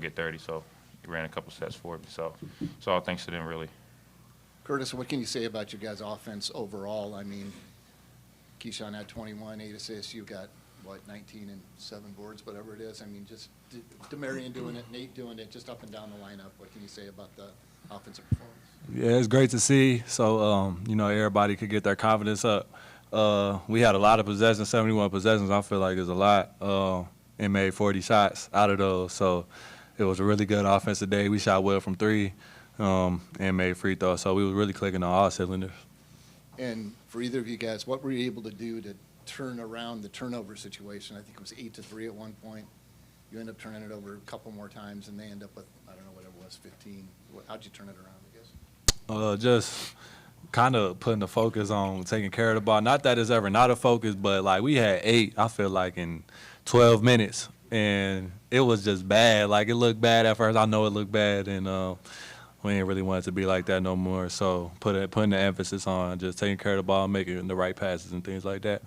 get 30, so he ran a couple sets for me. So all thanks to them, really. Curtis, what can you say about your guys' offense overall? I mean, Keyshawn had 21, 8 assists. You got, 19 and 7 boards, whatever it is. I mean, just Demarion doing it, Nate doing it, just up and down the lineup. What can you say about the offensive performance? Yeah, it's great to see. So, everybody could get their confidence up. We had a lot of possessions, 71 possessions. I feel like it's a lot, and made 40 shots out of those. So it was a really good offensive day. We shot well from 3 and made free throws. So we were really clicking on all cylinders. And for either of you guys, what were you able to do to turn around the turnover situation? I think it was 8-3 at one point. You end up turning it over a couple more times, and they end up with, I don't know, whatever it was, 15. How'd you turn it around, I guess? Just kind of putting the focus on taking care of the ball. Not that it's ever not a focus, but, we had 8, I feel like, in 12 minutes. And it was just bad. It looked bad at first. I know it looked bad, and we ain't really want it to be like that no more. So putting the emphasis on just taking care of the ball, making the right passes and things like that.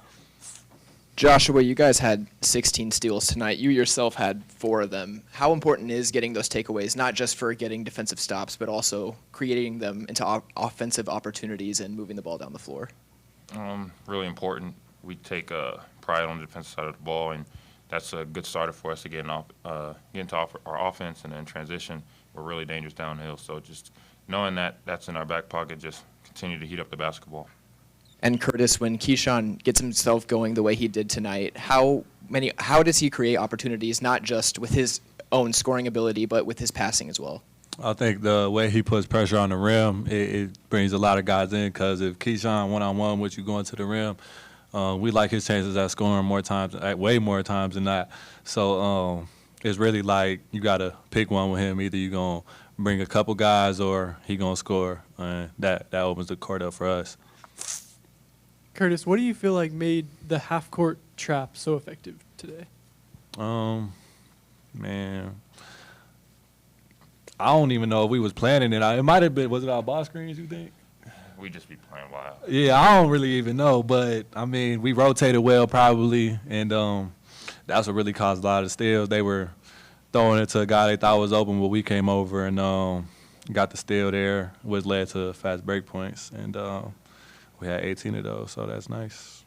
Joshua, you guys had 16 steals tonight. You yourself had 4 of them. How important is getting those takeaways, not just for getting defensive stops, but also creating them into offensive opportunities and moving the ball down the floor? Really important. We take pride on the defensive side of the ball, and that's a good starter for us to get into our offense, and then transition. We're really dangerous downhill. So just knowing that that's in our back pocket, just continue to heat up the basketball. And Curtis, when Keyshawn gets himself going the way he did tonight, how does he create opportunities, not just with his own scoring ability, but with his passing as well? I think the way he puts pressure on the rim, it brings a lot of guys in, because if Keyshawn one-on-one with you going to the rim, we like his chances at scoring way more times than that. So it's really you got to pick one with him. Either you're going to bring a couple guys or he going to score. And that opens the court up for us. Curtis, what do you feel like made the half-court trap so effective today? Man, I don't even know if we was planning it. It might have been, was it our ball screens, you think? We just be playing wild. Yeah, I don't really even know, but, we rotated well probably, and that's what really caused a lot of steals. They were throwing it to a guy they thought was open, but we came over and got the steal there, which led to fast break points, and we had 18 of those, so that's nice.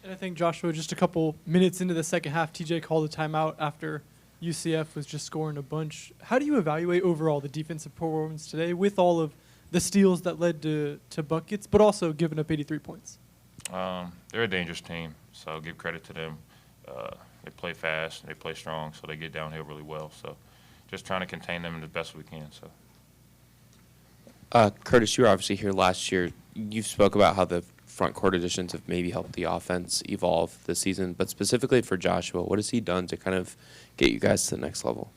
And I think, Joshua, just a couple minutes into the second half, TJ called a timeout after UCF was just scoring a bunch. How do you evaluate overall the defensive performance today with all of the steals that led to buckets, but also giving up 83 points? They're a dangerous team, so give credit to them. They play fast, they play strong, so they get downhill really well. So just trying to contain them the best we can. So. Curtis, you were obviously here last year. You spoke about how the front court additions have maybe helped the offense evolve this season, but specifically for Joshua, what has he done to kind of get you guys to the next level?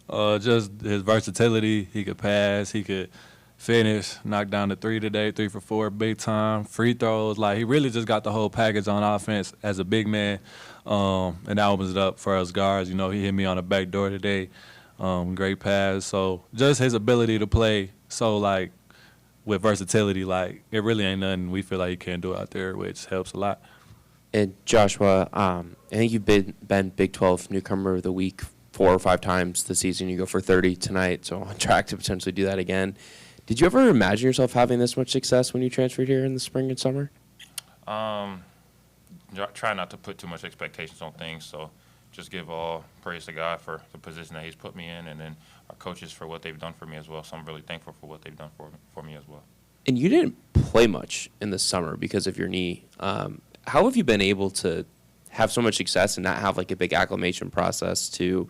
Just his versatility. He could pass, he could finish, knock down the 3 today, 3 for 4, big time, free throws. He really just got the whole package on offense as a big man, and that opens it up for us guards. He hit me on the back door today, great pass. So just his ability to play, with versatility, it really ain't nothing we feel like he can't do out there, which helps a lot. And Joshua, I think you've been Big 12 Newcomer of the Week 4 or 5 times this season. You go for 30 tonight, so on track to potentially do that again. Did you ever imagine yourself having this much success when you transferred here in the spring and summer? Try not to put too much expectations on things, so just give all praise to God for the position that he's put me in, and then our coaches for what they've done for me as well. So I'm really thankful for what they've done for me as well. And you didn't play much in the summer because of your knee. How have you been able to have so much success and not have a big acclimation process to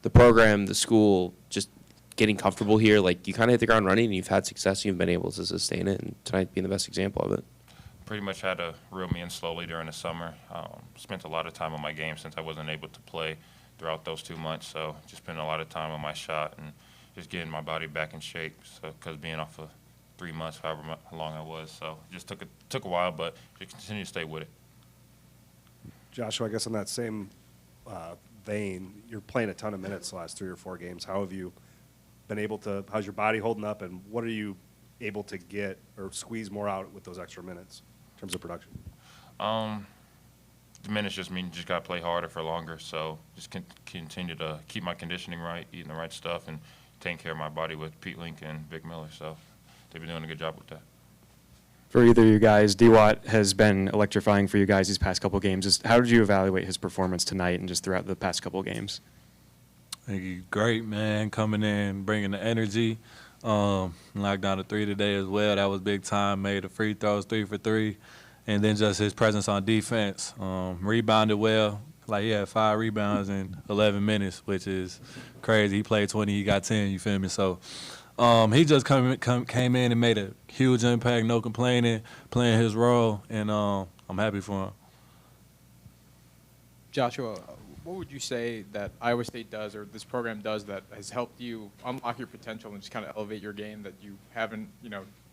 the program, the school, just getting comfortable here? You kind of hit the ground running and you've had success and you've been able to sustain it, and tonight being the best example of it. Pretty much had to reel me in slowly during the summer. Spent a lot of time on my game since I wasn't able to play throughout those 2 months. So just spent a lot of time on my shot and just getting my body back in shape. So because being off for 3 months, however long I was, so just took a while, but just continue to stay with it. Joshua, I guess on that same vein, you're playing a ton of minutes the last 3 or 4 games. How have you been able to? How's your body holding up, and what are you able to get or squeeze more out with those extra minutes in terms of production? diminished just means just got to play harder for longer. So just continue to keep my conditioning right, eating the right stuff, and taking care of my body with Pete Link and Vic Miller. So they've been doing a good job with that. For either of you guys, D-Watt has been electrifying for you guys these past couple games. Just how did you evaluate his performance tonight and just throughout the past couple games? I think he's great, man, coming in, bringing the energy. Knocked down a 3 today as well. That was big time. Made the free throws, 3 for 3. And then just his presence on defense. Rebounded well. Like, he had 5 rebounds in 11 minutes, which is crazy. He played 20, he got 10, you feel me? So he just came in and made a huge impact, no complaining, playing his role, and I'm happy for him. Joshua, what would you say that Iowa State does or this program does that has helped you unlock your potential and just kind of elevate your game that you haven't,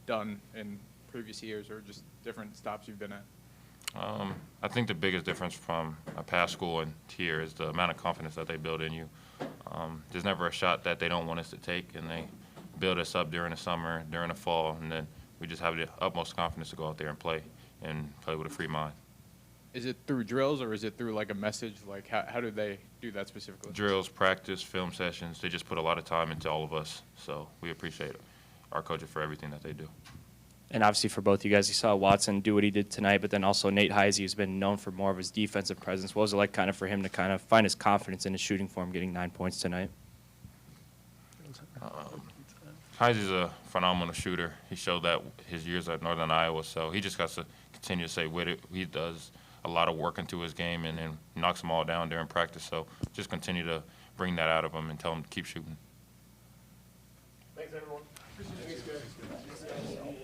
done in previous years or just different stops you've been at? I think the biggest difference from a past school and here is the amount of confidence that they build in you. There's never a shot that they don't want us to take, and they build us up during the summer, during the fall, and then we just have the utmost confidence to go out there and play with a free mind. Is it through drills or is it through like a message? Like how do they do that specifically? Drills, practice, film sessions, they just put a lot of time into all of us, so we appreciate our coaches for everything that they do. And obviously for both you guys, you saw Watson do what he did tonight, but then also Nate Heisey, who's been known for more of his defensive presence. What was it like kind of for him to kind of find his confidence in his shooting form, getting 9 points tonight? Heisey's a phenomenal shooter. He showed that his years at Northern Iowa, so he just got to continue to stay with it. He does a lot of work into his game and then knocks them all down during practice, so just continue to bring that out of him and tell him to keep shooting. Thanks, everyone. Appreciate it. Thanks, guys.